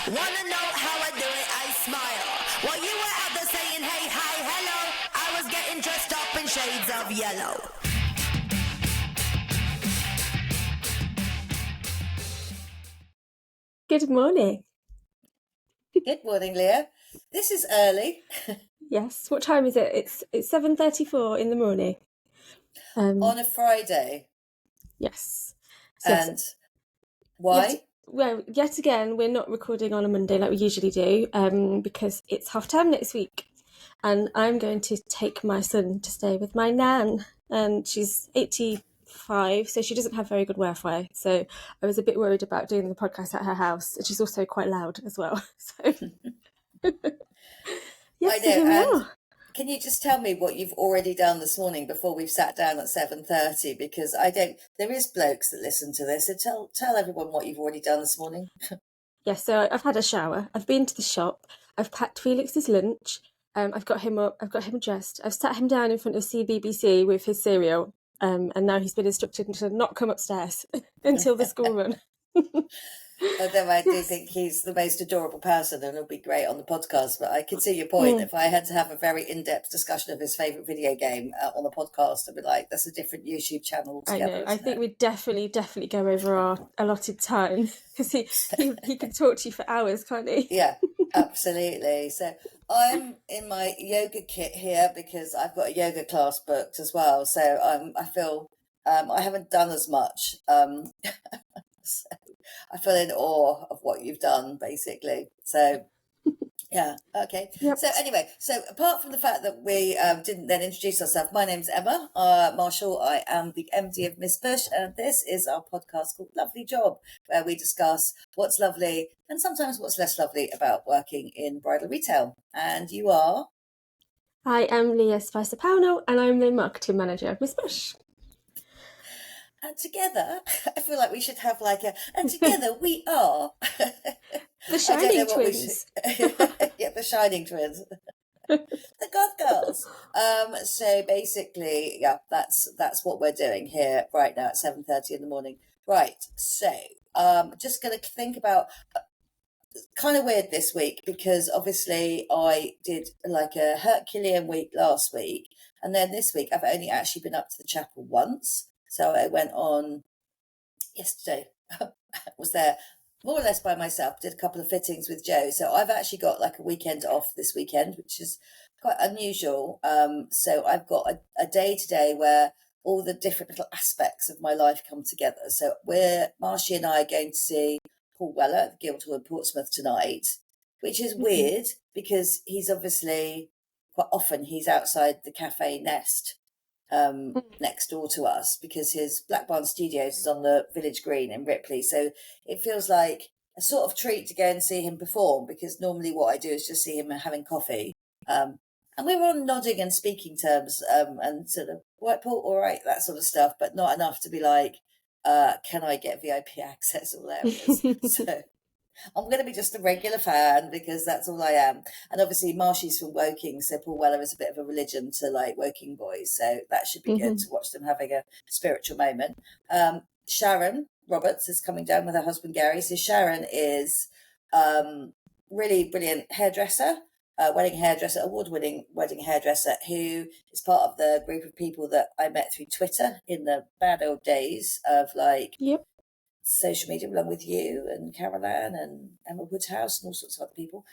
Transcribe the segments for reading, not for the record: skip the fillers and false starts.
Wanna know how I do it? I smile. While you were out there saying hey, hi, hello, I was getting dressed up in shades of yellow. Good morning. Good morning, Leah. This is early. Yes. What time is it? It's 7:34 in the morning. On a Friday. Yes. And why? Yet again, we're not recording on a Monday like we usually do, because it's half term next week, and I'm going to take my son to stay with my nan, and she's 85, so she doesn't have very good Wi-Fi. So I was a bit worried about doing the podcast at her house, and she's also quite loud as well. So yes, I so here know. we And are. can you just tell me what you've already done this morning before we've sat down at 7:30? Because I don't. There is blokes that listen to this. So tell everyone what you've already done this morning. Yes, so I've had a shower. I've been to the shop. I've packed Felix's lunch. I've got him up. I've got him dressed. I've sat him down in front of CBBC with his cereal. And now he's been instructed to not come upstairs until the school run. Although I do Yes. think he's the most adorable person and it'll be great on the podcast. But I can see your point. If I had to have a very in-depth discussion of his favourite video game on the podcast, I'd be like, that's a different YouTube channel I altogether. know. I think we'd definitely go over our allotted time because he can talk to you for hours, can't he? Yeah, absolutely. So I'm in my yoga kit here because I've got a yoga class booked as well. So I feel I haven't done as much. So I feel in awe of what you've done, basically. So yeah, okay. Yep. So anyway, so apart from the fact that we didn't then introduce ourselves, my name's Emma Marshall. I am the MD of Miss Bush, and this is our podcast called Lovely Job, where we discuss what's lovely and sometimes what's less lovely about working in bridal retail. And you are? I am Leah Spicer-Pownall, and I'm the marketing manager of Miss Bush. And together, I feel like we should have and together we are The Shining Twins. Yeah, the Shining Twins. The Goth Girls. So basically, yeah, that's what we're doing here right now at 7:30 in the morning. Right. So, just going to think about kind of weird this week because obviously I did like a Herculean week last week, and then this week I've only actually been up to the chapel once. So I went on yesterday. Was there more or less by myself, did a couple of fittings with Joe. So I've actually got like a weekend off this weekend, which is quite unusual. So I've got a day today where all the different little aspects of my life come together. So Marshy and I are going to see Paul Weller at the Guildhall in Portsmouth tonight, which is weird because he's obviously quite often he's outside the Cafe Nest next door to us because his Black Barn Studios is on the Village Green in Ripley. So it feels like a sort of treat to go and see him perform because normally what I do is just see him having coffee. And we were on nodding and speaking terms and sort of, right, Paul, all right, that sort of stuff, but not enough to be like, can I get VIP access or whatever it is? So I'm going to be just a regular fan because that's all I am. And obviously Marshy's from Woking, so Paul Weller is a bit of a religion to like Woking boys. So that should be good to watch them having a spiritual moment. Sharon Roberts is coming down with her husband Gary. So Sharon is really brilliant hairdresser, award-winning wedding hairdresser who is part of the group of people that I met through Twitter in the bad old days of like social media, along with you and Caroline and Emma Woodhouse and all sorts of other people.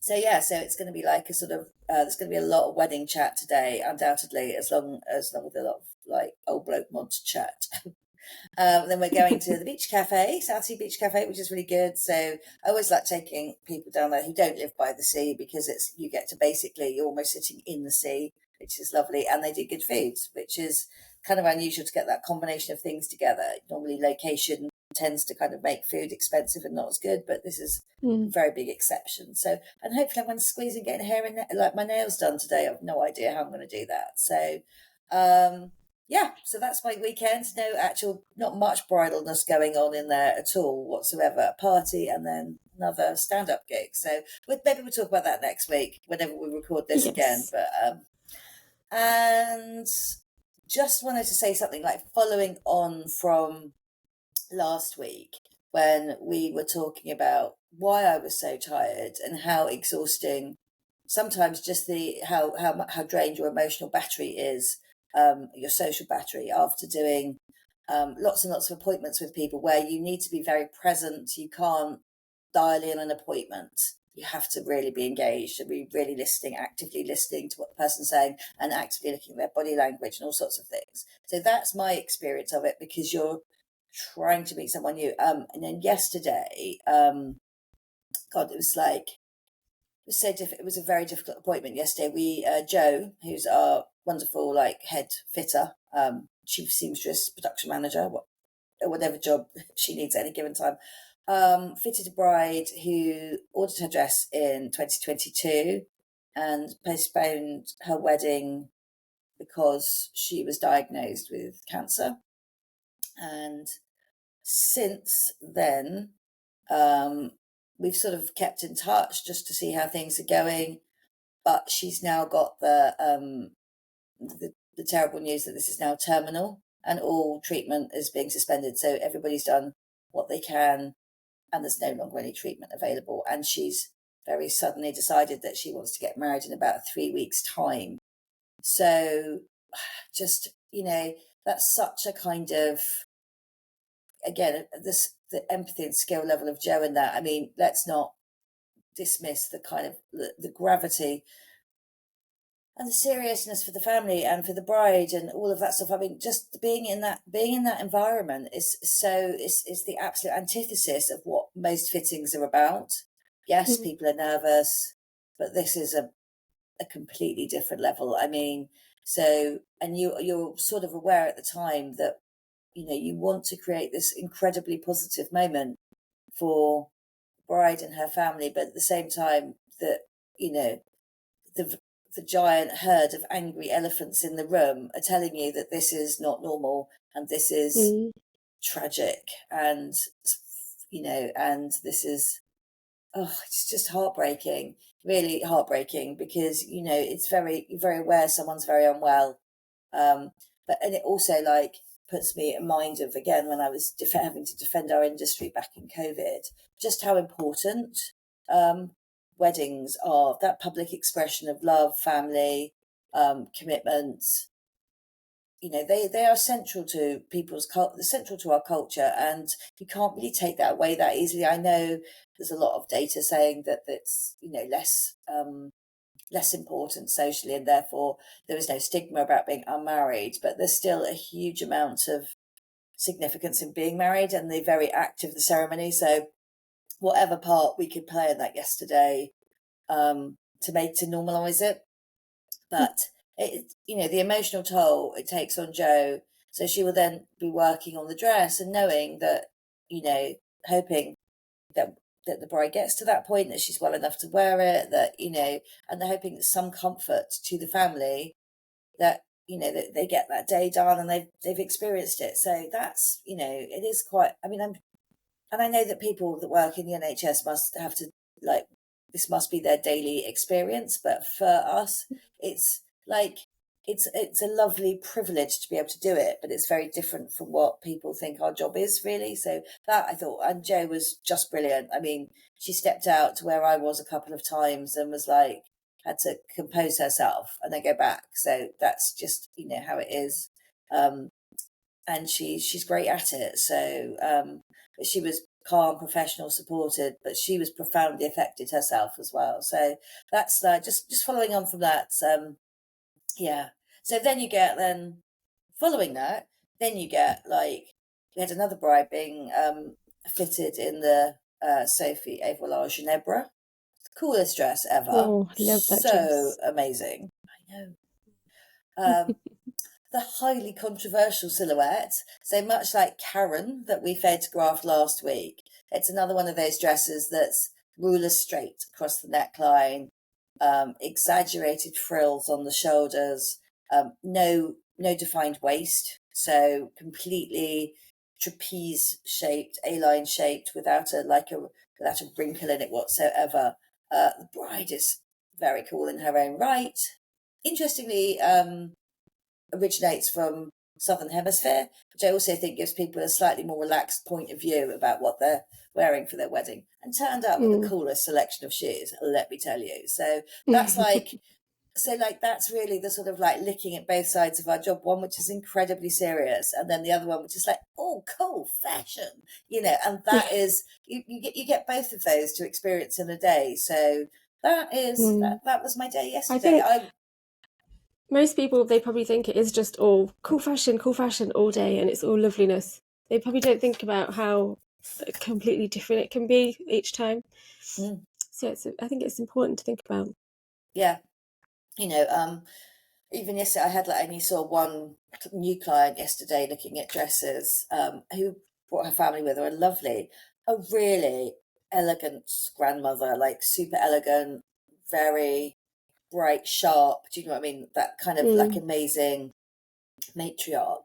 So it's going to be like a sort of there's going to be a lot of wedding chat today, undoubtedly, as long with a lot of like old bloke mod chat. Then we're going to the beach cafe, Southsea Beach Cafe, which is really good. So I always like taking people down there who don't live by the sea because you get to basically you're almost sitting in the sea, which is lovely, and they do good food, which is kind of unusual to get that combination of things together. Normally location tends to kind of make food expensive and not as good, but this is a very big exception. So, and hopefully I'm going to squeeze and get hair in like my nails done today. I have no idea how I'm going to do that. So so that's my weekend. Not much bridalness going on in there at all whatsoever. A party and then another stand-up gig. So maybe we'll talk about that next week whenever we record this again. But and just wanted to say something like following on from last week. when we were talking about why I was so tired and how exhausting sometimes just the how drained your emotional battery is, your social battery after doing lots and lots of appointments with people where you need to be very present. You can't dial in an appointment. You have to really be engaged and be really listening, actively listening to what the person's saying and actively looking at their body language and all sorts of things. So that's my experience of it, because you're trying to meet someone new. And then yesterday, God, it was like, it was so difficult. It was a very difficult appointment yesterday. We, Jo, who's our wonderful head fitter, chief seamstress, production manager, whatever job she needs at any given time, fitted a bride who ordered her dress in 2022 and postponed her wedding because she was diagnosed with cancer. And since then, we've sort of kept in touch just to see how things are going. But she's now got the terrible news that this is now terminal and all treatment is being suspended. So everybody's done what they can and there's no longer any treatment available. And she's very suddenly decided that she wants to get married in about 3 weeks' time. So just, that's such a kind of, again, the empathy and skill level of Jo in that. I mean, let's not dismiss the kind of the gravity and the seriousness for the family and for the bride and all of that stuff. I mean, just being in that environment is the absolute antithesis of what most fittings are about. Yes, people are nervous, but this is a completely different level. I mean, so, and you're sort of aware at the time that, you want to create this incredibly positive moment for bride and her family, but at the same time that, the giant herd of angry elephants in the room are telling you that this is not normal and this is tragic and, and this is, it's just heartbreaking, really heartbreaking, because, it's very, very aware someone's very unwell. And it also puts me in mind of, again, when I was having to defend our industry back in COVID, just how important weddings are, that public expression of love, family, commitment. They are central to people's central to our culture, and you can't really take that away that easily. I know there's a lot of data saying that it's less important socially, and therefore there is no stigma about being unmarried, but there's still a huge amount of significance in being married and the very act of the ceremony. So whatever part we could play in that yesterday, to normalise it, but the emotional toll it takes on Jo. So she will then be working on the dress and knowing that, hoping that the bride gets to that point, that she's well enough to wear it, that, and they're hoping that some comfort to the family that, that they get that day done and they've experienced it. So that's, it is quite, I mean, and I know that people that work in the NHS must have to, this must be their daily experience. But for us, it's it's a lovely privilege to be able to do it, but it's very different from what people think our job is, really. So that, I thought, and Jo was just brilliant. I mean, she stepped out to where I was a couple of times and was had to compose herself and then go back. So that's just, how it is. And she's great at it. So, but she was calm, professional, supported, but she was profoundly affected herself as well. So that's just following on from that. Yeah. So then you get, following that, then you get we had another bride being fitted in the Sophie Evoilard Ginebra. Coolest dress ever. Oh, I love that dress. Amazing. I know. The highly controversial silhouette, so much like Karen that we photographed last week. It's another one of those dresses that's ruler straight across the neckline, exaggerated frills on the shoulders, no defined waist, so completely trapeze shaped, A-line shaped, without a wrinkle in it whatsoever. The bride is very cool in her own right. Interestingly, originates from Southern Hemisphere, which I also think gives people a slightly more relaxed point of view about what they're wearing for their wedding, and turned up with the coolest selection of shoes, let me tell you. So that's like, that's really the sort of like looking at both sides of our job, one which is incredibly serious, and then the other one which is like, oh, cool fashion, and that is, you get both of those to experience in a day. So that is that was my day yesterday. Most people, they probably think it is just all cool fashion all day, and it's all loveliness. They probably don't think about how completely different it can be each time. So I think it's important to think about. Yeah. Even yesterday, I only saw one new client yesterday looking at dresses, who brought her family with her, lovely, a really elegant grandmother, like super elegant, very bright, sharp. Do you know what I mean? That kind of like amazing matriarch,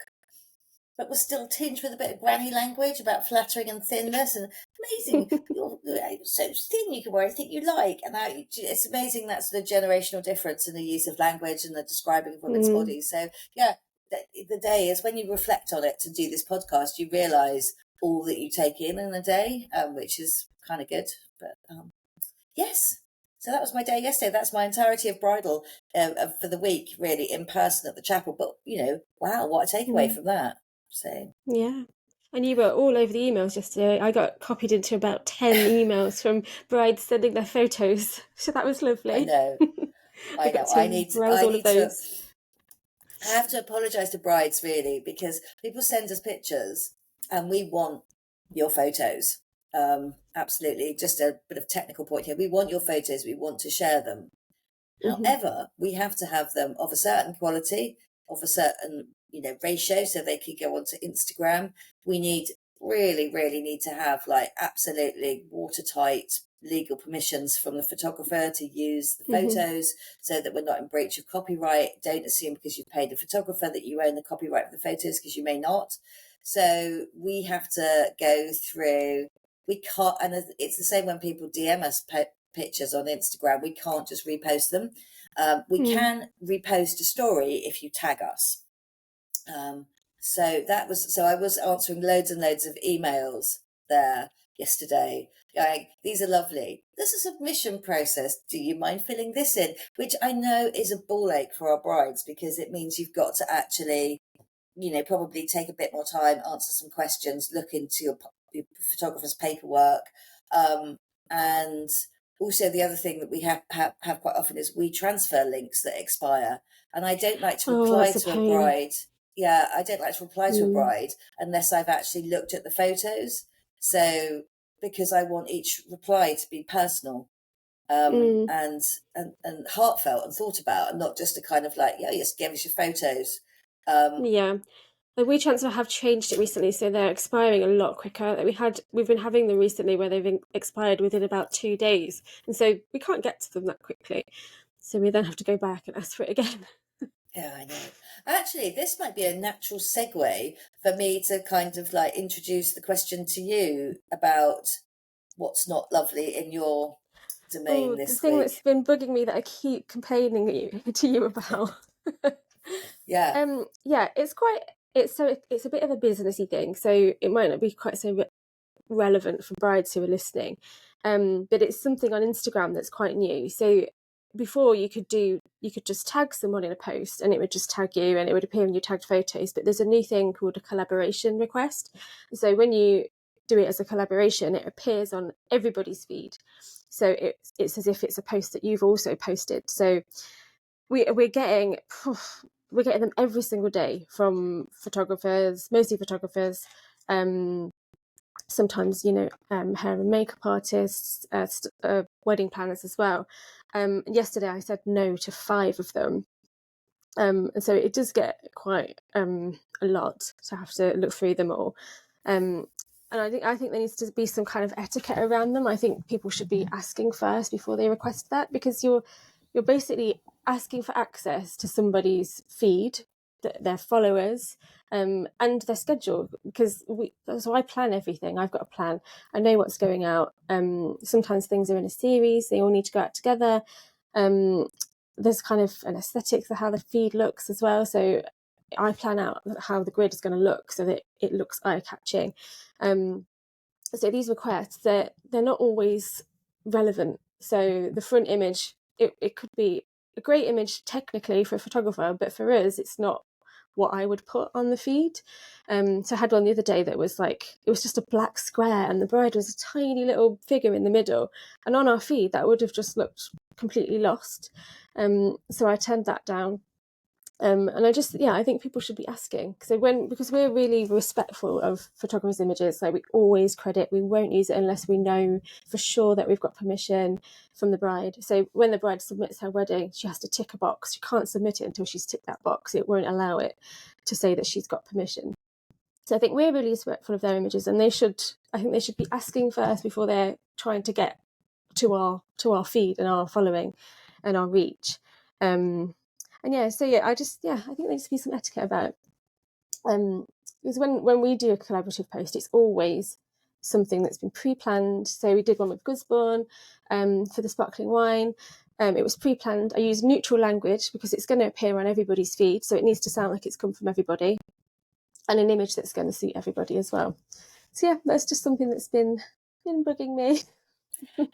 but was still tinged with a bit of granny language about flattering and thinness, and amazing. You're so thin, you can wear anything you like. And it's amazing that sort of generational difference in the use of language and the describing of women's bodies. So, yeah, the day is when you reflect on it to do this podcast, you realise all that you take in a day, which is kind of good. But yes. So that was my day yesterday. That's my entirety of bridal for the week, really, in person at the chapel. But, wow, what a takeaway from that. So yeah, and you were all over the emails yesterday. I got copied into about 10 emails from brides sending their photos, so that was lovely. I know. I know. I need to. I have to apologise to brides, really, because people send us pictures and we want your photos. Absolutely. Just a bit of technical point here. We want your photos. We want to share them. However, we have to have them of a certain quality, of a certain ratio, so they could go onto Instagram. We really need to have like absolutely watertight legal permissions from the photographer to use the photos, so that we're not in breach of copyright. Don't assume because you've paid a photographer that you own the copyright of the photos, because you may not. So we have to go through. We can't, and it's the same when people DM us pictures on Instagram. We can't just repost them. We can repost a story if you tag us. So I was answering loads and loads of emails there yesterday going, these are lovely. There's a submission process. Do you mind filling this in? Which I know is a ball ache for our brides, because it means you've got to actually, probably take a bit more time, answer some questions, look into your photographer's paperwork. And also the other thing that we have quite often is we transfer links that expire. And I don't like to reply to a bride. Yeah, I don't like to reply to a bride unless I've actually looked at the photos. So, because I want each reply to be personal, and heartfelt and thought about, and not just a kind of like, yeah, just give us your photos. Yeah. The WeTransfer have changed it recently, so they're expiring a lot quicker. We've been having them recently where they've expired within about 2 days, and so we can't get to them that quickly. So we then have to go back and ask for it again. Yeah, I know. Actually, this might be a natural segue for me to kind of like introduce the question to you about what's not lovely in your domain this week. The thing that's been bugging me that I keep complaining to you about. Yeah. It's a bit of a businessy thing, so it might not be quite so relevant for brides who are listening. But it's something on Instagram that's quite new. So before you could just tag someone in a post and it would just tag you and it would appear in your tagged photos. But there's a new thing called a collaboration request. So when you do it as a collaboration, it appears on everybody's feed. So it's as if it's a post that you've also posted. So we're getting them every single day from photographers, mostly photographers, sometimes hair and makeup artists, wedding planners as well. Yesterday I said no to 5 of them, and so it does get quite a lot to have to look through them all. And I think there needs to be some kind of etiquette around them. I think people should be asking first before they request that, because you're basically asking for access to somebody's feed, their followers, and their schedule, because so I plan everything. I've got a plan. I know what's going out. Sometimes things are in a series. They all need to go out together. There's kind of an aesthetic for how the feed looks as well. So I plan out how the grid is going to look so that it looks eye-catching. So these requests, they're not always relevant. So the front image, it could be a great image technically for a photographer, but for us, it's not what I would put on the feed. So I had one the other day that was like, it was just a black square and the bride was a tiny little figure in the middle. And on our feed, that would have just looked completely lost. So I turned that down. And I think people should be asking. So because we're really respectful of photographers' images, like we always credit, we won't use it unless we know for sure that we've got permission from the bride. So when the bride submits her wedding, she has to tick a box. She can't submit it until she's ticked that box. It won't allow it to say that she's got permission. So I think we're really respectful of their images, and I think they should be asking first before they're trying to get to our feed and our following and our reach. I think there needs to be some etiquette about it. Because when we do a collaborative post, it's always something that's been pre-planned. So we did one with Gusborne for the sparkling wine. It was pre-planned. I used neutral language because it's going to appear on everybody's feed, so it needs to sound like it's come from everybody, and an image that's going to suit everybody as well. So yeah, that's just something that's been bugging me.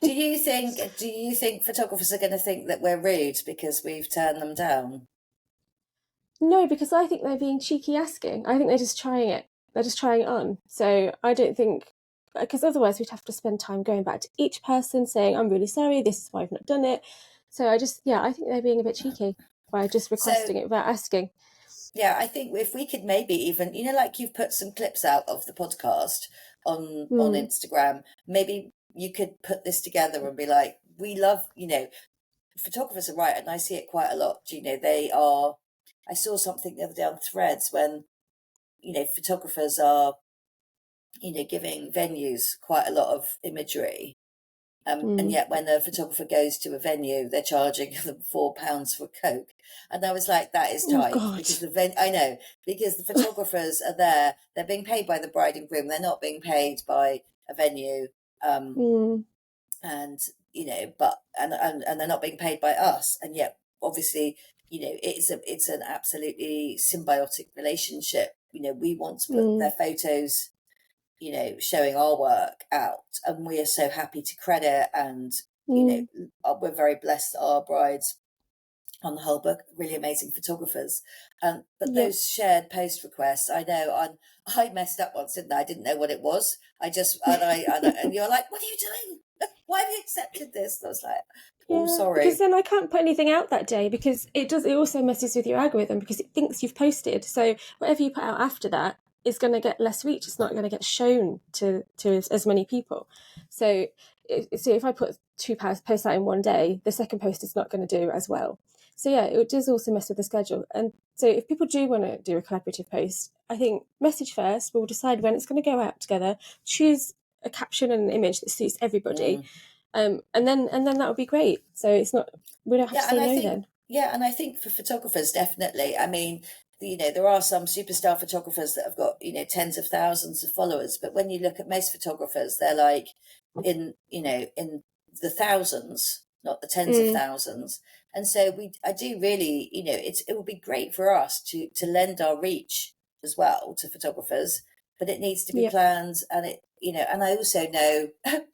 Do you think photographers are going to think that we're rude because we've turned them down? No, because I think they're being cheeky asking. I think they're just trying it. They're just trying it on. So I don't think, because otherwise we'd have to spend time going back to each person saying, I'm really sorry, this is why I've not done it. So I think they're being a bit cheeky by just requesting it without asking. Yeah, I think if we could maybe even, like you've put some clips out of the podcast on Instagram, maybe you could put this together and be like, we love, photographers are right, and I see it quite a lot. I saw something the other day on Threads when, photographers are, giving venues quite a lot of imagery. And yet when a photographer goes to a venue, they're charging them £4 for Coke. And I was like, that is tight. Because because the photographers are there, they're being paid by the bride and groom, they're not being paid by a venue. And they're not being paid by us. And yet obviously, it's an absolutely symbiotic relationship. We want to put their photos, showing our work out, and we are so happy to credit, and we're very blessed that our brides on the whole book really amazing photographers, but those shared post requests, I messed up once, didn't I didn't know what it was. And you're like, what are you doing? Why have you accepted this? And I was like, sorry, because then I can't put anything out that day, because it also messes with your algorithm, because it thinks you've posted, so whatever you put out after that is going to get less reach. It's not going to get shown to as many people. So if I put 2 posts out in one day, the second post is not going to do as well. So yeah, it does also mess with the schedule. And so if people do want to do a collaborative post, I think message first. We'll decide when it's going to go out together. Choose a caption and an image that suits everybody, and then that would be great. So it's not, we don't have to say no then. Yeah, and I think for photographers, definitely. I mean, there are some superstar photographers that have got, tens of thousands of followers. But when you look at most photographers, they're like in the thousands, not the tens of thousands. And so I do really, it would be great for us to lend our reach as well to photographers, but it needs to be planned. And and I also know,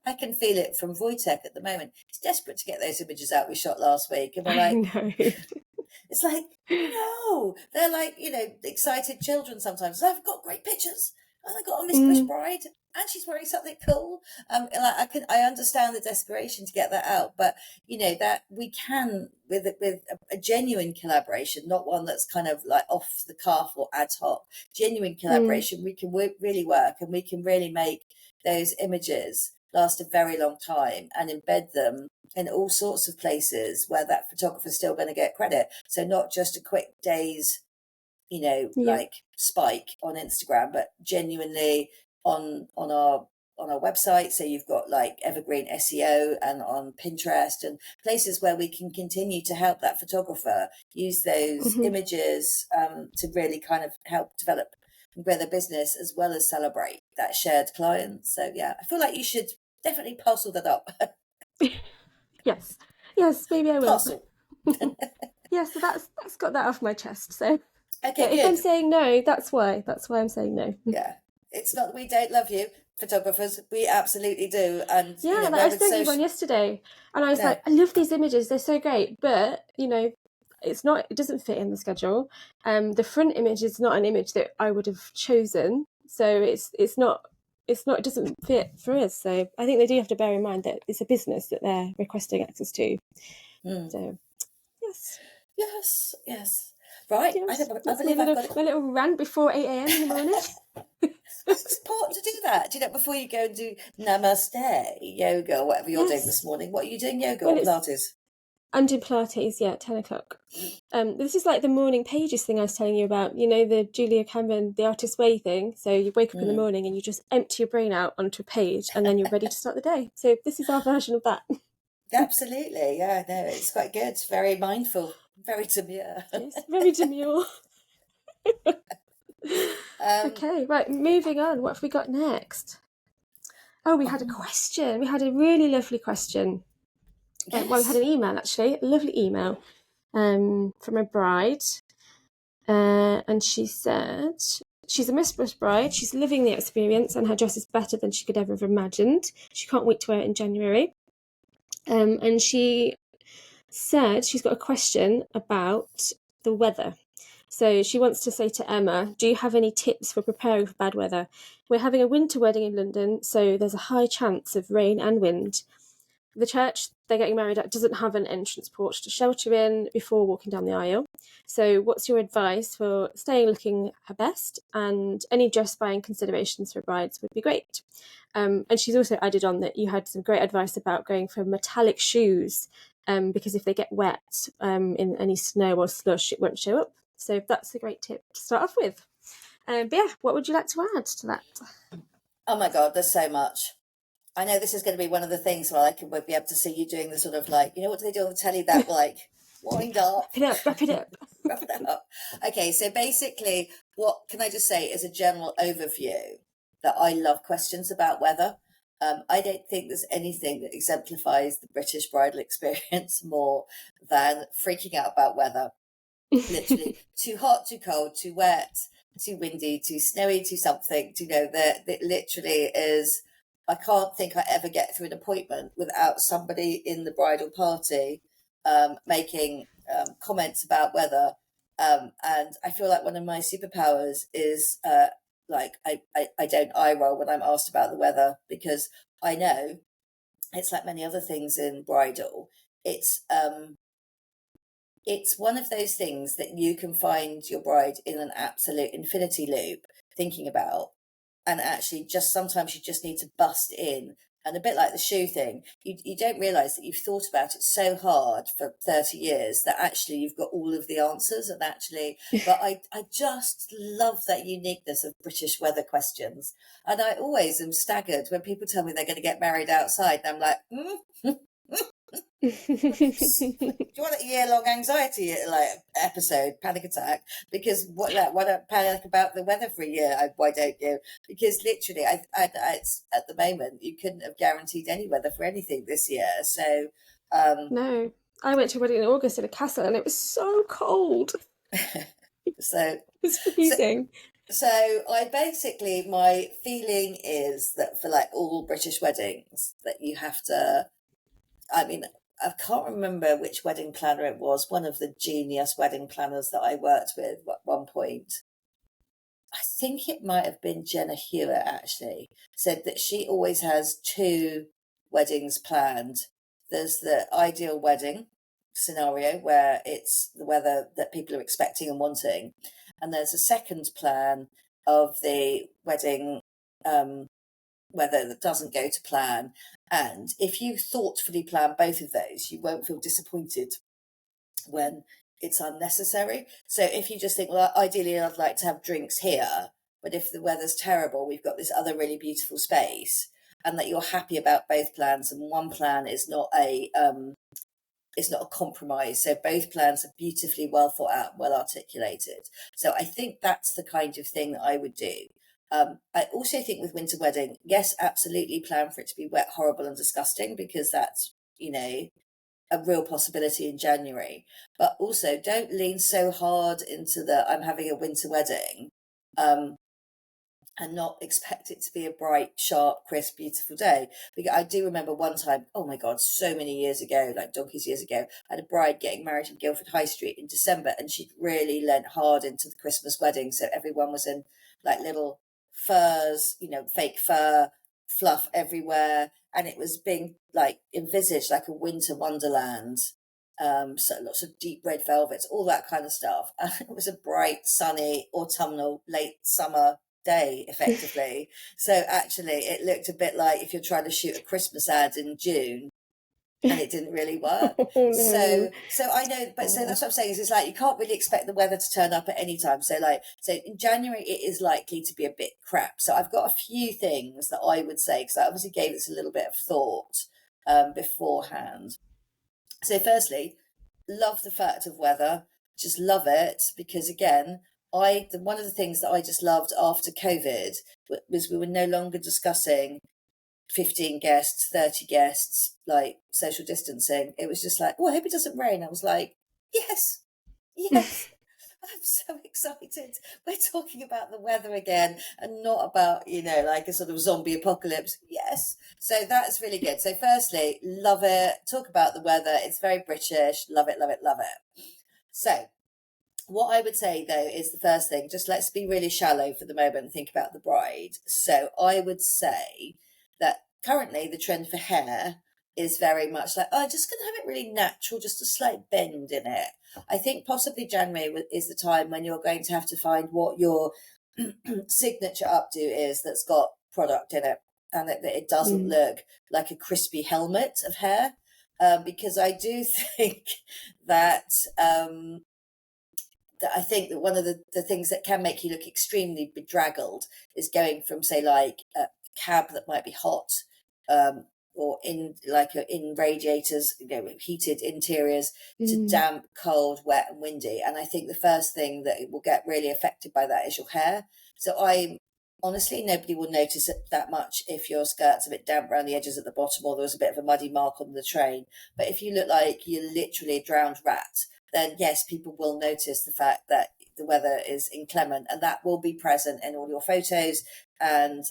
I can feel it from Wojtek at the moment. He's desperate to get those images out we shot last week. And we're like, it's like, no, they're like, excited children sometimes. I've got great pictures, and I got a Miss Bush bride, and she's wearing something cool. I understand the desperation to get that out, but that we can with a genuine collaboration, not one that's kind of like off the cuff or ad hoc. Genuine collaboration, we can really work, and we can really make those images last a very long time and embed them in all sorts of places where that photographer's still going to get credit. So not just a quick day's, like spike on Instagram, but genuinely on our website. So you've got like evergreen SEO, and on Pinterest, and places where we can continue to help that photographer use those images to really kind of help develop and grow their business, as well as celebrate that shared client. So yeah, I feel like you should definitely parcel that up. Yes, maybe I will. Parcel. Yeah, so that's got that off my chest. So Okay, if I'm good. saying no, that's why. That's why I'm saying no. Yeah. It's not that we don't love you, photographers. We absolutely do. And, Yeah, like I where with sent you one social... yesterday, and I was No. like, I love these images; they're so great. But it's not. It doesn't fit in the schedule. The front image is not an image that I would have chosen, so it's not. It's not. It doesn't fit for us. So I think they do have to bear in mind that it's a business that they're requesting access to. Mm. So yes, Yes, yes. Right. yes, I that's believe I've got it. my little rant before 8 a.m. in the morning. It's important to do that. Before you go and do namaste, yoga, or whatever you're doing this Yes. morning. What are you doing, yoga Well, or it's Pilates? I'm doing Pilates, yeah, at 10 o'clock. This is like the morning pages thing I was telling you about, the Julia Cameron, the Artist Way thing. So you wake up in the Mm. morning and you just empty your brain out onto a page and then you're ready to start the day. So this is our version of that. Absolutely. Yeah, no, it's quite good. Very mindful, very demure. Yes, very demure. um, Okay, right, moving on. What have we got next? Oh, we had a oh, question. We had a really lovely question. Well, we had an yes. email actually, a lovely email from a bride. And she said she's a mistress bride. She's living the experience, and her dress is better than she could ever have imagined. She can't wait to wear it in January. And she said she's got a question about the weather. So she wants to say to Emma, do you have any tips for preparing for bad weather? We're having a winter wedding in London, so there's a high chance of rain and wind. The church they're getting married at doesn't have an entrance porch to shelter in before walking down the aisle. So what's your advice for staying looking her best? And any dress buying considerations for brides would be great. And she's also added on that you had some great advice about going for metallic shoes, because if they get wet in any snow or slush, it won't show up. So that's a great tip to start off with. But yeah, what would you like to add to that? Oh my God, there's so much. I know this is going to be one of the things where we'll be able to see you doing the sort of like, what do they do on the telly, that like wind up, Wrap it up. wrap it up. Okay, so basically, what can I just say as a general overview that I love questions about weather. I don't think there's anything that exemplifies the British bridal experience more than freaking out about weather. Literally, too hot, too cold, too wet, too windy, too snowy, too something. That literally is. I can't think I ever get through an appointment without somebody in the bridal party making comments about weather. And I feel like one of my superpowers is I don't eye roll when I'm asked about the weather, because I know it's like many other things in bridal. It's it's one of those things that you can find your bride in an absolute infinity loop thinking about, and actually just sometimes you just need to bust in. And a bit like the shoe thing, you don't realize that you've thought about it so hard for 30 years that actually you've got all of the answers. And actually, but I just love that uniqueness of British weather questions. And I always am staggered when people tell me they're going to get married outside, and I'm like, do you want a year-long anxiety episode, panic attack? Because why don't panic about the weather for a year? Why don't you? Because literally, it's, at the moment you couldn't have guaranteed any weather for anything this year. So, No, I went to a wedding in August in a castle and it was so cold. so, It's so, freezing. so I basically, my feeling is that for like all British weddings, that you have to. I mean, I can't remember which wedding planner it was, one of the genius wedding planners that I worked with at one point. I think it might have been Jenna Hewitt, actually, said that she always has two weddings planned. There's the ideal wedding scenario where it's the weather that people are expecting and wanting. And there's a second plan of the wedding weather that doesn't go to plan. And if you thoughtfully plan both of those, you won't feel disappointed when it's unnecessary. So if you just think, well, ideally I'd like to have drinks here, but if the weather's terrible, we've got this other really beautiful space, and that you're happy about both plans, and one plan is not a compromise. So both plans are beautifully well thought out, well articulated. So I think that's the kind of thing that I would do. I also think with winter wedding, yes, absolutely plan for it to be wet, horrible and disgusting, because that's, a real possibility in January. But also don't lean so hard into the I'm having a winter wedding, and not expect it to be a bright, sharp, crisp, beautiful day. Because I do remember one time, oh my God, so many years ago, like donkeys years ago, I had a bride getting married in Guildford High Street in December, and she'd really lent hard into the Christmas wedding. So everyone was in like little furs, fake fur, fluff everywhere. And it was being like envisaged like a winter wonderland. So lots of deep red velvets, all that kind of stuff. And it was a bright, sunny, autumnal, late summer day, effectively. So actually, it looked a bit like if you're trying to shoot a Christmas ad in June, and it didn't really work. Oh, no. So I know, but so that's what I'm saying is it's like you can't really expect the weather to turn up at any time. So in January it is likely to be a bit crap. So I've got a few things that I would say because I obviously gave this a little bit of thought beforehand. So firstly, love the fact of weather, just love it because again, one of the things that I just loved after COVID was we were no longer discussing 15 guests, 30 guests, like social distancing. It was just like, oh, I hope it doesn't rain. I was like, yes, yes. I'm so excited. We're talking about the weather again and not about, like a sort of zombie apocalypse. Yes. So that's really good. So firstly, love it. Talk about the weather. It's very British. Love it, love it, love it. So what I would say though is the first thing, just let's be really shallow for the moment and think about the bride. So I would say that currently the trend for hair is very much like, oh, just going to have it really natural, just a slight bend in it. I think possibly January is the time when you're going to have to find what your signature updo is that's got product in it and that it doesn't look like a crispy helmet of hair. Because I do think that I think that one of the things that can make you look extremely bedraggled is going from, say, like a cab that might be hot, or in radiators, heated interiors, to damp, cold, wet, and windy. And I think the first thing that will get really affected by that is your hair. So honestly, nobody will notice it that much if your skirt's a bit damp around the edges at the bottom or there was a bit of a muddy mark on the train. But if you look like you're literally a drowned rat, then yes, people will notice the fact that the weather is inclement, and that will be present in all your photos. And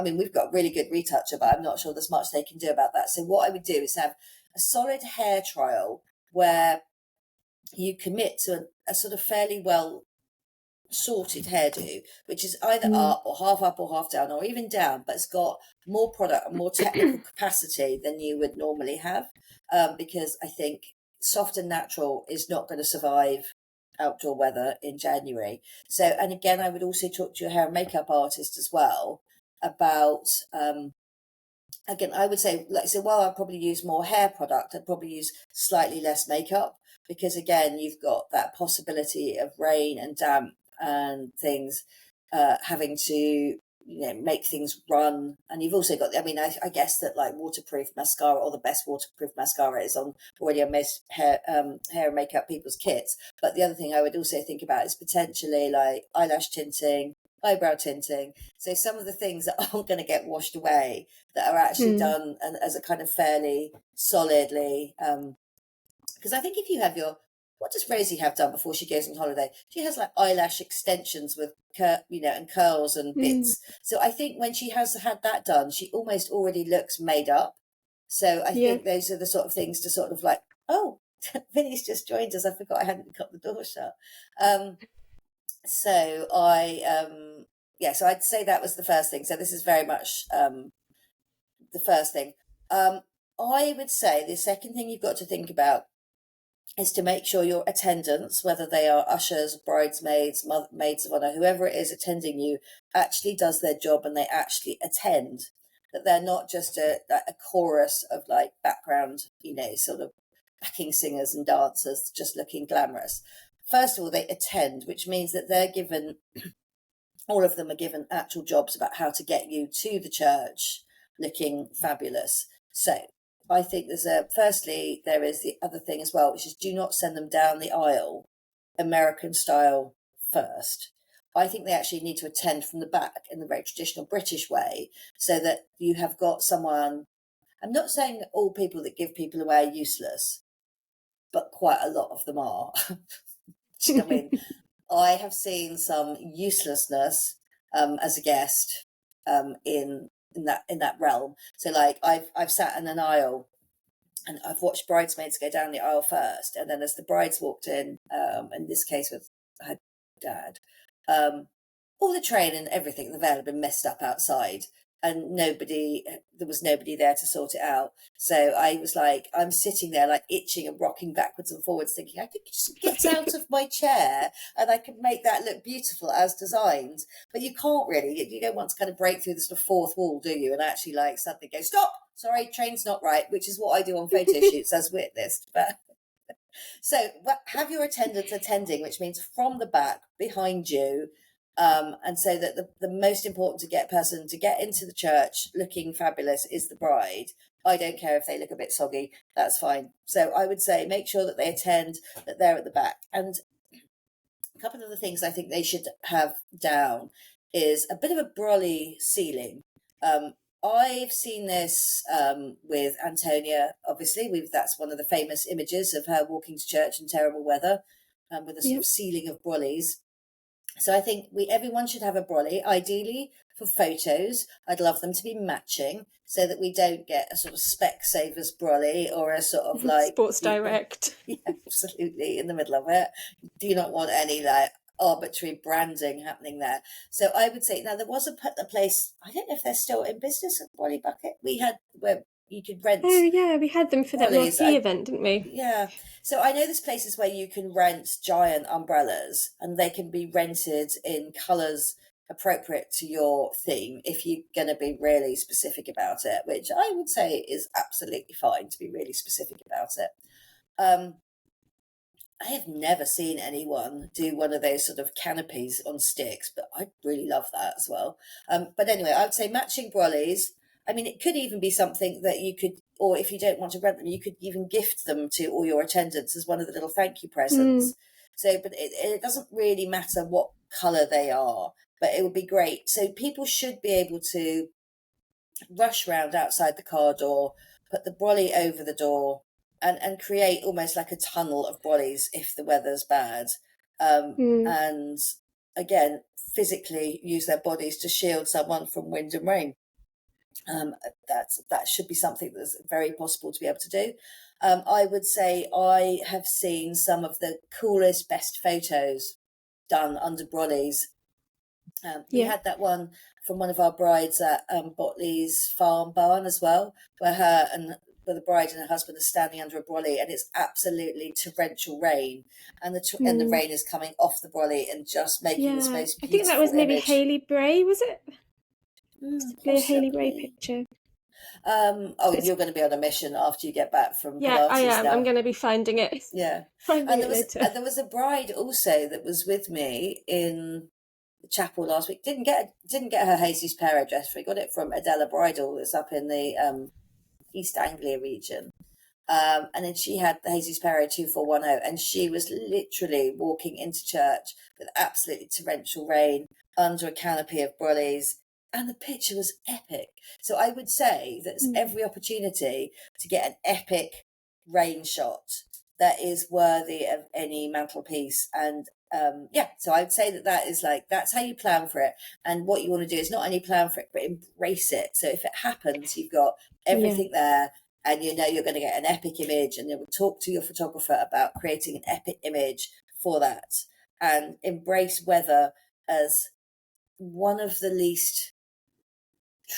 we've got really good retoucher, but I'm not sure there's much they can do about that. So what I would do is have a solid hair trial where you commit to a sort of fairly well sorted hairdo, which is either up or half down or even down, but it's got more product and more technical capacity than you would normally have, because I think soft and natural is not going to survive outdoor weather in January. So, and again, I would also talk to your hair and makeup artist as well about again, I would say, while I'd probably use more hair product, I'd probably use slightly less makeup because, again, you've got that possibility of rain and damp and things having to, make things run. And you've also got, I guess that like waterproof mascara, or the best waterproof mascara is already on most hair and makeup people's kits. But the other thing I would also think about is potentially like eyelash tinting, eyebrow tinting. So some of the things that aren't going to get washed away that are actually done and as a kind of fairly solidly, because I think if you have what does Rosie have done before she goes on holiday? She has like eyelash extensions with and curls and bits. So I think when she has had that done, she almost already looks made up. So I think those are the sort of things to sort of like, oh, Vinny's just joined us. I forgot I hadn't got the door shut. So so I'd say that was the first thing. So this is very much the first thing. I would say the second thing you've got to think about is to make sure your attendants, whether they are ushers, bridesmaids, maids of honour, whoever it is attending you, actually does their job and they actually attend. That they're not just a chorus of like background, sort of backing singers and dancers just looking glamorous. First of all, they attend, which means that they're given, all of them are given actual jobs about how to get you to the church looking fabulous. So I think firstly, there is the other thing as well, which is do not send them down the aisle, American style first. I think they actually need to attend from the back in the very traditional British way, so that you have got someone. I'm not saying that all people that give people away are useless, but quite a lot of them are. Do you know what I mean? I have seen some uselessness as a guest in that realm. So like I've sat in an aisle and I've watched bridesmaids go down the aisle first, and then as the brides walked in this case with her dad, all the train and everything, the veil had been messed up outside, and there was nobody there to sort it out. So I was like, I'm sitting there like itching and rocking backwards and forwards, thinking I could just get out of my chair and I could make that look beautiful as designed. But you can't really. You don't want to kind of break through the sort of fourth wall, do you? And actually like suddenly go, stop, sorry, train's not right, which is what I do on photo shoots as witnessed. But so have your attendants attending, which means from the back behind you. And so that the most important person to get into the church looking fabulous is the bride. I don't care if they look a bit soggy, that's fine. So I would say make sure that they attend, that they're at the back. And a couple of the things I think they should have down is a bit of a brolly ceiling. I've seen this with Antonia, obviously. That's one of the famous images of her walking to church in terrible weather with a sort of ceiling of brollies. So I think everyone should have a brolly, ideally for photos. I'd love them to be matching so that we don't get a sort of Specsavers brolly or a sort of like Sports Direct. Yeah, absolutely, in the middle of it. Do not want any like arbitrary branding happening there. So I would say now there was a place, I don't know if they're still in business, at Brolly Bucket. We had where you could rent. Oh yeah, we had them for that North Sea event, didn't we? Yeah. So I know there's places where you can rent giant umbrellas and they can be rented in colours appropriate to your theme if you're going to be really specific about it, which I would say is absolutely fine to be really specific about it. I have never seen anyone do one of those sort of canopies on sticks, but I really love that as well. But anyway, I would say matching brollies. I mean, it could even be something that you could, or if you don't want to rent them, you could even gift them to all your attendants as one of the little thank you presents. So, but it doesn't really matter what colour they are, but it would be great. So people should be able to rush round outside the car door, put the brolly over the door, and create almost like a tunnel of brollies if the weather's bad. And again, physically use their bodies to shield someone from wind and rain. That should be something that's very possible to be able to do. I would say I have seen some of the coolest, best photos done under brollies. We had that one from one of our brides at Botley's farm barn as well, where the bride and her husband are standing under a brolly, and it's absolutely torrential rain, and the rain is coming off the brolly and just making this most beautiful I think that was maybe image. Hayley Bray, was it? A Hayley Bray picture. You're going to be on a mission after you get back from Pilates. Yeah, I am. I'm going to be finding it. Yeah. Finding it later. There was a bride also that was with me in the chapel last week. Didn't get her Jesus Pero dress. We got it from Adela Bridal. That's up in the East Anglia region. And then she had the Jesus Pero 2410, and she was literally walking into church with absolutely torrential rain under a canopy of brollies. And the picture was epic. So I would say that's every opportunity to get an epic rain shot that is worthy of any mantelpiece. And so I would say that is that's how you plan for it. And what you want to do is not only plan for it, but embrace it. So if it happens, you've got everything there, and you know you're going to get an epic image, and you will talk to your photographer about creating an epic image for that. And embrace weather as one of the least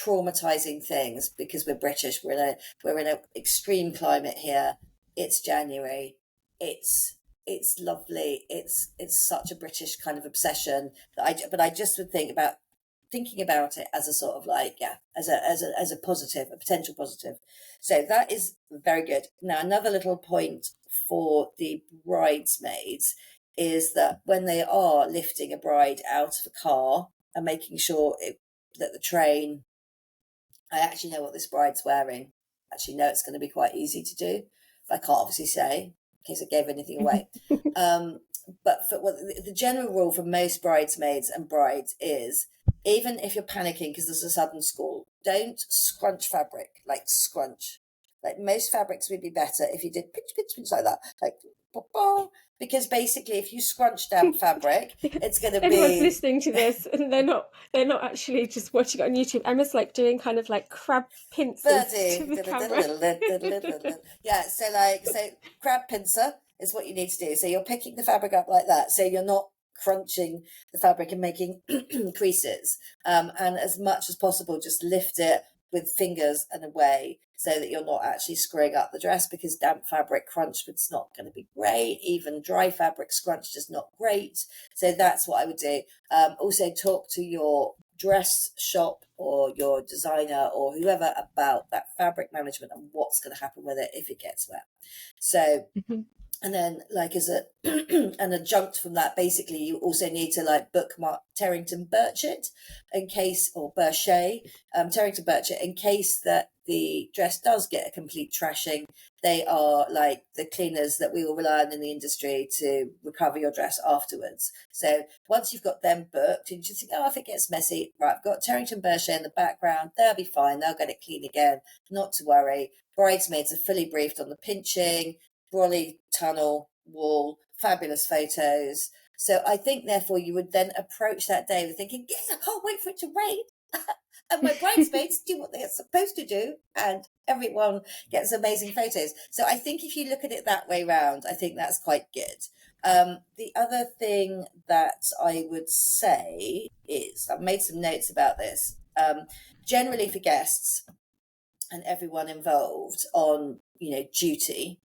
traumatizing things, because we're British, we're in an extreme climate here. It's January, it's lovely, it's such a British kind of obsession but I just would thinking about it as a sort of as a positive, a potential positive. So that is very good. Now another little point for the bridesmaids is that when they are lifting a bride out of a car and making sure that the train, I actually know what this bride's wearing. I actually know it's going to be quite easy to do, but I can't obviously say in case I gave anything away. But for the general rule for most bridesmaids and brides is, even if you're panicking because there's a sudden squall, don't scrunch fabric, like scrunch. Like most fabrics would be better if you did pinch, pinch, pinch like that, like because basically if you scrunch damp fabric, it's going to Everyone's be listening to this and they're not actually just watching it on YouTube. Emma's like doing kind of like crab pincers to birdie. the camera. Yeah, so crab pincer is what you need to do. So you're picking the fabric up like that, so you're not crunching the fabric and making creases, and as much as possible just lift it with fingers and away, so that you're not actually screwing up the dress, because damp fabric crunched it's not going to be great. Even dry fabric scrunched is not great. So that's what I would do. Also talk to your dress shop or your designer or whoever about that fabric management and what's going to happen with it if it gets wet. So and then, like, as an adjunct from that, basically, you also need to like bookmark Terrington Birchett in case, or Birchet, Terrington Birchett, in case that the dress does get a complete trashing. They are like the cleaners that we all rely on in the industry to recover your dress afterwards. So once you've got them booked, and you just think, oh, if it gets messy, right, I've got Terrington Birchett in the background. They'll be fine. They'll get it clean again. Not to worry. Bridesmaids are fully briefed on the pinching. Brolly tunnel wall, fabulous photos. So I think therefore you would then approach that day with thinking, yes, I can't wait for it to rain. And my bridesmaids do what they're supposed to do, and everyone gets amazing photos. So I think if you look at it that way round, I think that's quite good. The other thing that I would say is, I've made some notes about this, generally for guests and everyone involved on, duty,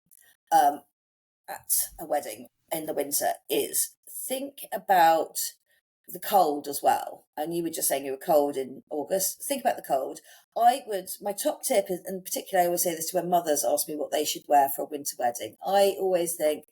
at a wedding in the winter, is think about the cold as well. And you were just saying you were cold in August. Think about the cold. My top tip is, in particular, I always say this to when mothers ask me what they should wear for a winter wedding. I always think,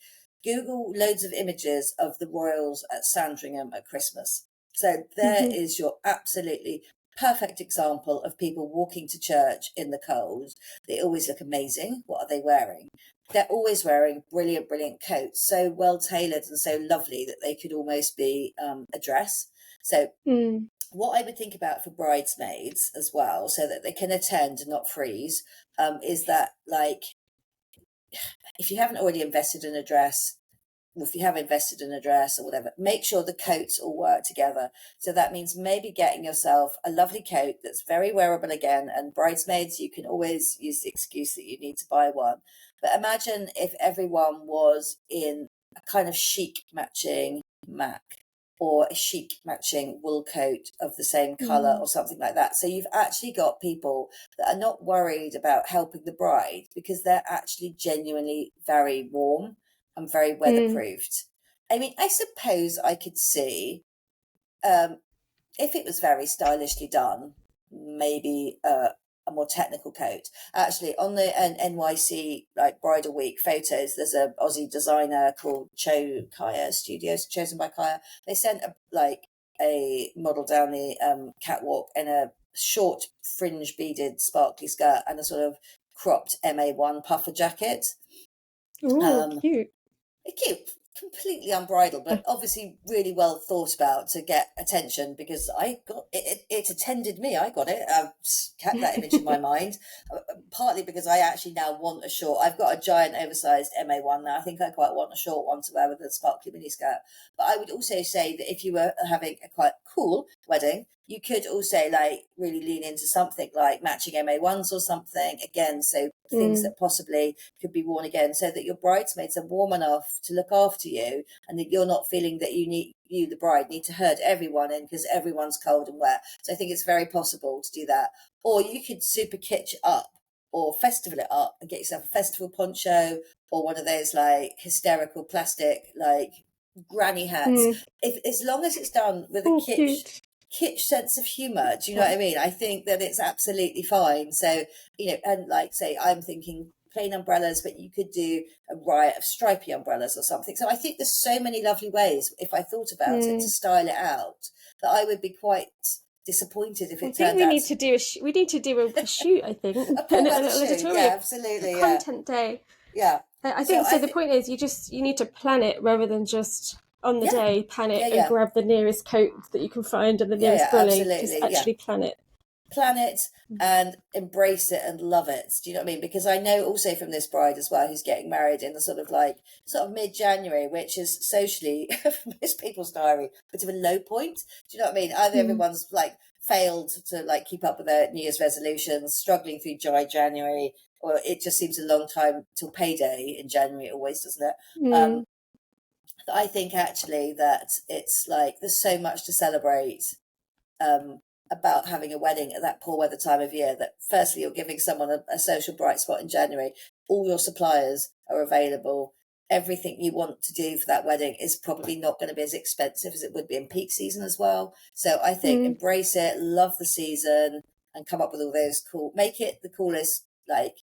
Google loads of images of the royals at Sandringham at Christmas. So there is your absolutely perfect example of people walking to church in the cold. They always look amazing. What are they wearing? They're always wearing brilliant, brilliant coats, so well tailored and so lovely that they could almost be a dress. So what I would think about for bridesmaids as well, so that they can attend and not freeze, is that, like, if you haven't already invested in a dress, or if you have invested in a dress or whatever, make sure the coats all work together. So that means maybe getting yourself a lovely coat that's very wearable again. And bridesmaids, you can always use the excuse that you need to buy one. But imagine if everyone was in a kind of chic matching MAC, or a chic matching wool coat of the same colour or something like that. So you've actually got people that are not worried about helping the bride, because they're actually genuinely very warm and very weatherproofed. I mean, I suppose I could see, if it was very stylishly done, maybe a more technical coat. Actually, on the NYC like bridal week photos, there's a Aussie designer called Kaya Studios, chosen by Kaya. They sent a model down the catwalk in a short fringe beaded sparkly skirt and a sort of cropped MA1 puffer jacket. Ooh, Cute, completely unbridled, but obviously really well thought about to get attention, because I got it. It attended me. I got it. I've kept that image in my mind, partly because I actually now want a short. I've got a giant oversized MA1 now. I think I quite want a short one to wear with a sparkly miniskirt. But I would also say that if you were having a quite cool wedding, you could also like really lean into something like matching MA1s or something again. So things that possibly could be worn again, so that your bridesmaids are warm enough to look after you, and that you're not feeling that you, the bride, need to herd everyone in because everyone's cold and wet. So I think it's very possible to do that. Or you could super kitsch it up or festival it up and get yourself a festival poncho or one of those like hysterical plastic like granny hats. If as long as it's done with a kitsch sense of humor, do you know what I mean? I think that it's absolutely fine. So, and like say, I'm thinking plain umbrellas, but you could do a riot of stripy umbrellas or something. So I think there's so many lovely ways, if I thought about it, to style it out, that I would be quite disappointed if it turned out. We need to do a shoot, I think. a shoot, yeah, absolutely. A content day. Yeah. I think so. The point is, you need to plan it rather than just on the day, pan it and grab the nearest coat that you can find and the nearest brolly. Just actually plan it. plan it and embrace it and love it. Do you know what I mean? Because I know also from this bride as well who's getting married in the sort of mid-January, which is socially for most people's diary a bit of a low point. Do you know what I mean? Either everyone's like failed to like keep up with their New Year's resolutions, struggling through dry January, or it just seems a long time till payday in January always, doesn't it? I think actually that it's like there's so much to celebrate about having a wedding at that poor weather time of year, that firstly you're giving someone a social bright spot in January. All your suppliers are available. Everything you want to do for that wedding is probably not going to be as expensive as it would be in peak season as well. So I think embrace it, love the season, and come up with all those make it the coolest, like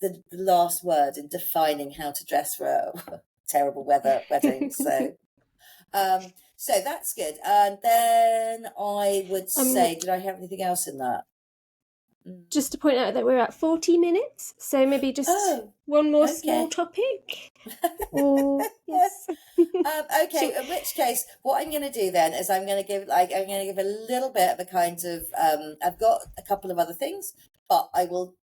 the last word in defining how to dress for a terrible weather wedding. So that's good. And then I would say, did I have anything else in that? Just to point out that we're at 40 minutes, so maybe just one more small topic. Yes. Okay. In which case, what I'm going to do then is I'm going to give a little bit of a kind of. I've got a couple of other things, but I will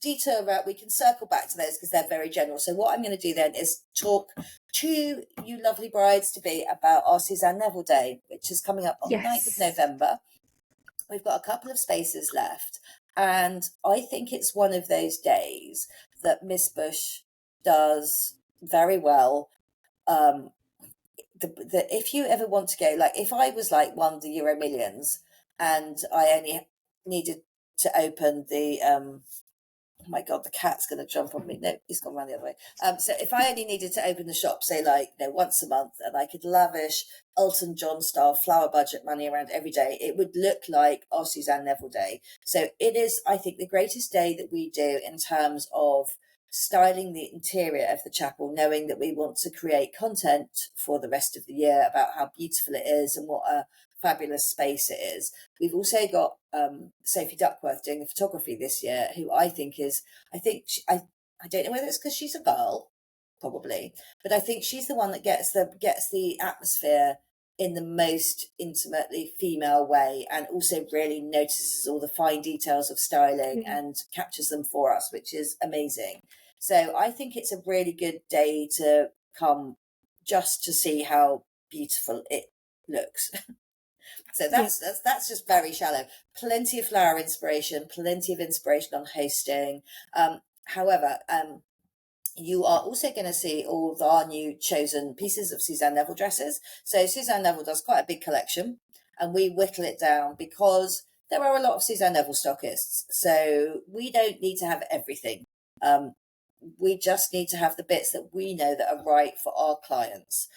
detour about. We can circle back to those because they're very general. So what I'm going to do then is talk to you lovely brides to be about our Suzanne Neville Day, which is coming up on the 9th of November. We've got a couple of spaces left, and I think it's one of those days that Miss Bush does very well. If you ever want to go, like if I was like won the Euro Millions and I only needed to open the oh my God, the cat's going to jump on me. No, he's gone around the other way. So if I only needed to open the shop, say like, once a month, and I could lavish Elton John style flower budget money around every day, it would look like our Suzanne Neville Day. So it is, I think, the greatest day that we do in terms of styling the interior of the chapel, knowing that we want to create content for the rest of the year about how beautiful it is and what a fabulous space it is. We've also got Sophie Duckworth doing the photography this year, who I don't know whether it's because she's a girl, probably, but I think she's the one that gets the atmosphere in the most intimately female way, and also really notices all the fine details of styling and captures them for us, which is amazing. So I think it's a really good day to come just to see how beautiful it looks. So that's just very shallow. Plenty of flower inspiration, plenty of inspiration on hosting. However, you are also going to see all of our new chosen pieces of Suzanne Neville dresses. So Suzanne Neville does quite a big collection, and we whittle it down because there are a lot of Suzanne Neville stockists. So we don't need to have everything. We just need to have the bits that we know that are right for our clients.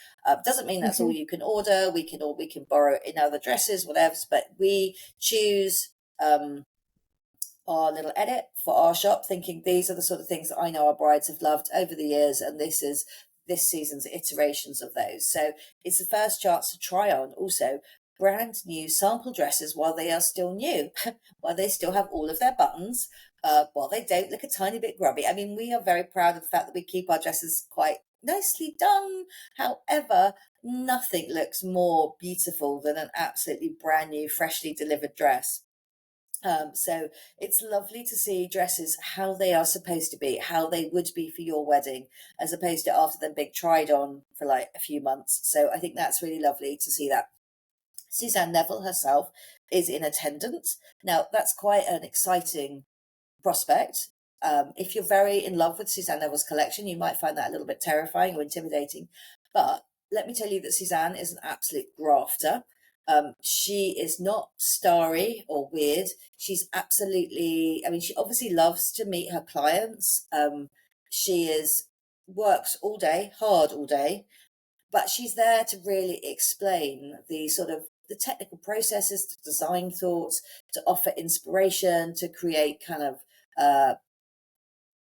Doesn't mean that's all you can order. We can borrow it in other dresses, whatever. But we choose our little edit for our shop, thinking these are the sort of things that I know our brides have loved over the years, and this is this season's iterations of those. So it's the first chance to try on also brand new sample dresses while they are still new, while they still have all of their buttons, while they don't look a tiny bit grubby. I mean, we are very proud of the fact that we keep our dresses quite nicely done. However, nothing looks more beautiful than an absolutely brand new, freshly delivered dress. So it's lovely to see dresses how they are supposed to be, how they would be for your wedding, as opposed to after them being tried on for like a few months. So I think that's really lovely to see that. Suzanne Neville herself is in attendance. Now, that's quite an exciting prospect. If you're very in love with Suzanne Neville's collection, you might find that a little bit terrifying or intimidating. But let me tell you that Suzanne is an absolute grafter. She is not starry or weird. She's absolutely, I mean, she obviously loves to meet her clients. She works all day, hard all day, but she's there to really explain the sort of the technical processes, to design thoughts, to offer inspiration, to create kind of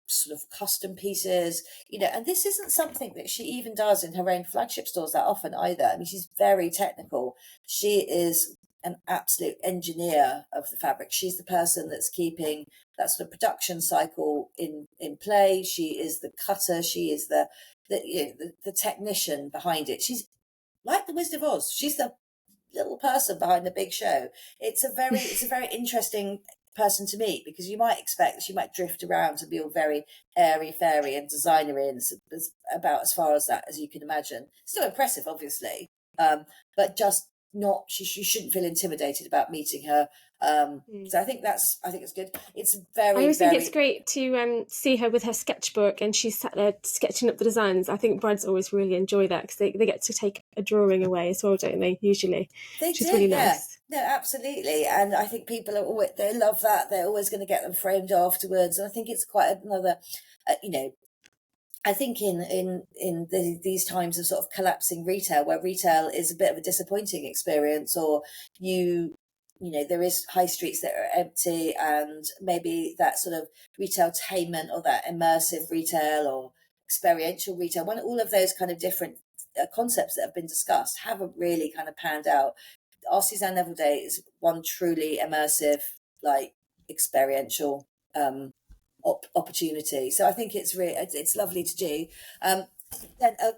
sort of custom pieces, and this isn't something that she even does in her own flagship stores that often either. I mean, she's very technical. She is an absolute engineer of the fabric. She's the person that's keeping that sort of production cycle in play. She is the cutter. She is the technician behind it. She's like the Wizard of Oz. She's the little person behind the big show. It's a very interesting person to meet, because you might expect that she might drift around and be all very airy fairy and designery, and it's about as far as that as you can imagine. Still impressive, obviously, but just not. You shouldn't feel intimidated about meeting her. So I think it's good. It's very. I always very, think it's great to see her with her sketchbook and she's sat there sketching up the designs. I think brides always really enjoy that because they get to take a drawing away as well, don't they? Usually, which is really yeah. nice. No, absolutely, and I think people are always, they love that. They're always going to get them framed afterwards, and I think it's quite another, I think these times of sort of collapsing retail, where retail is a bit of a disappointing experience, or there is high streets that are empty, and maybe that sort of retailtainment or that immersive retail or experiential retail, when all of those kind of different concepts that have been discussed haven't really kind of panned out. Our Suzanne Neville Day is one truly immersive, like experiential opportunity. So I think it's lovely to do. Then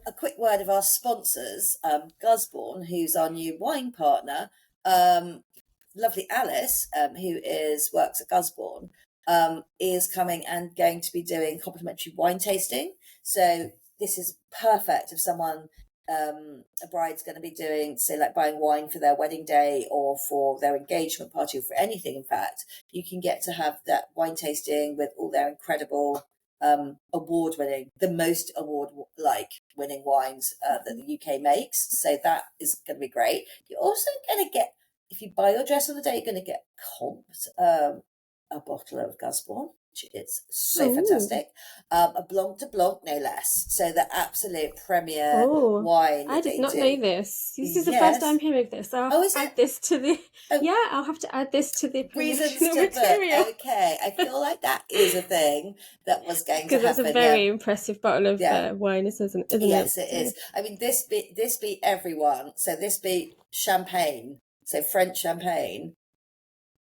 a quick word of our sponsors, Gusbourne, who's our new wine partner. Lovely Alice, who works at Gusbourne, is coming and going to be doing complimentary wine tasting. So this is perfect if someone, a bride's going to be doing, say, like buying wine for their wedding day or for their engagement party or for anything. In fact, you can get to have that wine tasting with all their incredible award-winning, the most award-winning wines that the UK makes. So that is going to be great. You're also going to get, if you buy your dress on the day, you're going to get comped a bottle of Gusbourne, which is so fantastic. A Blanc de Blanc, no less. So the absolute premier wine. I did not know this. This is the first time hearing of this. I'll add this to the. I'll have to add this to the reasons promotional to material. book. Okay, I feel like that is a thing that was going to happen. Because that's a very impressive bottle of wine, isn't it? Yes, it is. I mean, this beat everyone. So this beat champagne. So French champagne.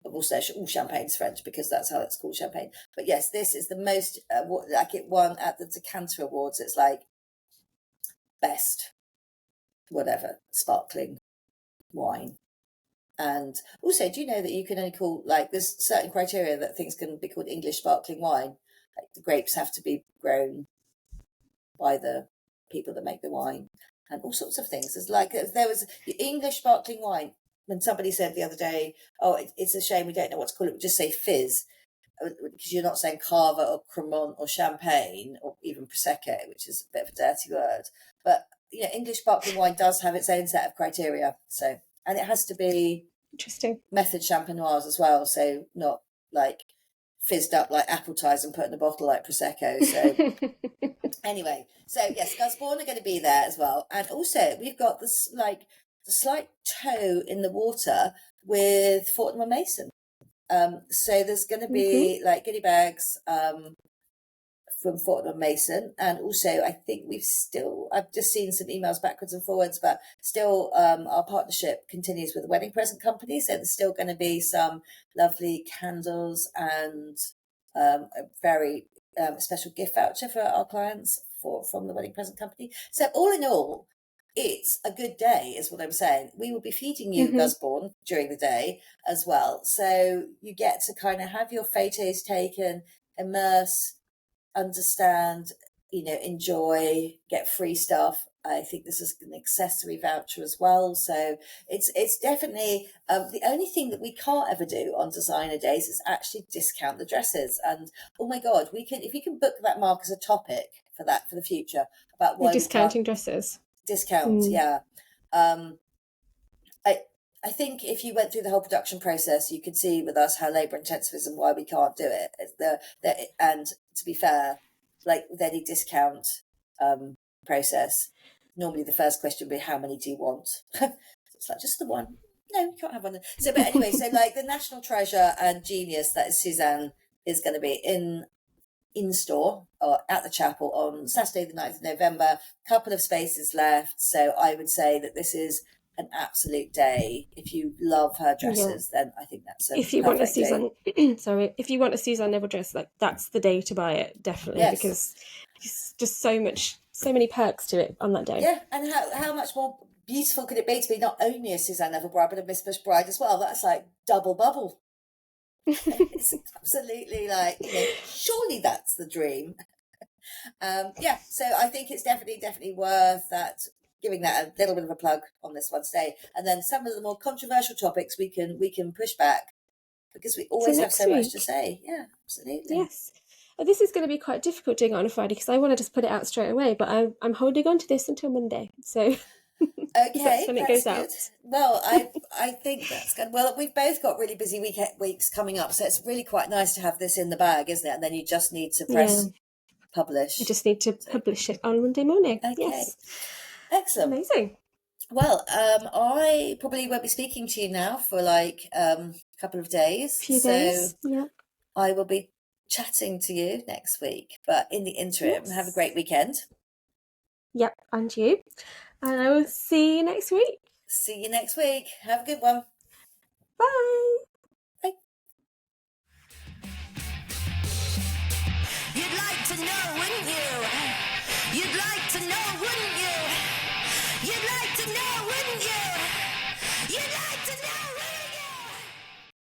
Also, all champagne's French because that's how it's called, champagne. But yes, this is the most, it won at the Decanter Awards. It's like best, whatever, sparkling wine. And also, do you know that you can only call, like, there's certain criteria that things can be called English sparkling wine. Like the grapes have to be grown by the people that make the wine and all sorts of things. There was English sparkling wine. When somebody said the other day, it's a shame we don't know what to call it, we just say fizz, because you're not saying cava or cremant or champagne or even prosecco, which is a bit of a dirty word. But English sparkling wine does have its own set of criteria. So, and it has to be interesting method champenoise as well. So not like fizzed up like appetizer and put in a bottle like prosecco. So anyway, so yes, Gusbourne are going to be there as well, and also we've got this the slight toe in the water with Fortnum & Mason. So there's going to be like goodie bags from Fortnum & Mason, and also I think I've just seen some emails backwards and forwards, but still our partnership continues with the wedding present company, so there's still going to be some lovely candles and a very special gift voucher for our clients from the wedding present company. So all in all, it's a good day, is what I'm saying. We will be feeding you Gusbourne during the day as well. So you get to kind of have your photos taken, immerse, understand, enjoy, get free stuff. I think this is an accessory voucher as well. So it's definitely the only thing that we can't ever do on designer days is actually discount the dresses. And oh my God, if you can book that, Mark, as a topic for the future about why discounting dresses. Discounts, yeah. I think if you went through the whole production process, you could see with us how labour intensive is and why we can't do it. And to be fair, like with any discount process, normally the first question would be, how many do you want? It's like, just the one. No, you can't have one. So, but anyway, so like the national treasure and genius that is Suzanne is going to be in store or at the chapel on Saturday the 9th of November. Couple of spaces left, so I would say that this is an absolute day. If you love her dresses, then I think that's if you want a Suzanne if you want a Suzanne Neville dress, like that's the day to buy it, definitely. Because it's just so many perks to it on that day. Yeah, and how much more beautiful could it be to be not only a Suzanne Neville bride but a Miss Bush bride as well? That's like double bubble. It's absolutely like, surely that's the dream. So I think it's definitely worth that, giving that a little bit of a plug on this one today. And then some of the more controversial topics we can push back, because we always have so much to say. Yeah, absolutely. Yes. This is going to be quite difficult doing it on a Friday because I want to just put it out straight away, but I'm holding on to this until Monday. So Okay, that's when it that's goes good. out. Well, I think that's good. Well, we've both got really busy weeks coming up, so it's really quite nice to have this in the bag, isn't it? And then you just need to press publish. I just need to publish it on Monday morning. Okay. Yes. Excellent. Amazing. Well, I probably won't be speaking to you now for like a couple of days. Few days. Yeah. I will be chatting to you next week. But in the interim, have a great weekend. Yep, and you. And I will see you next week. See you next week. Have a good one. Bye. Bye. You'd like to know, wouldn't you? You'd like to know, wouldn't you?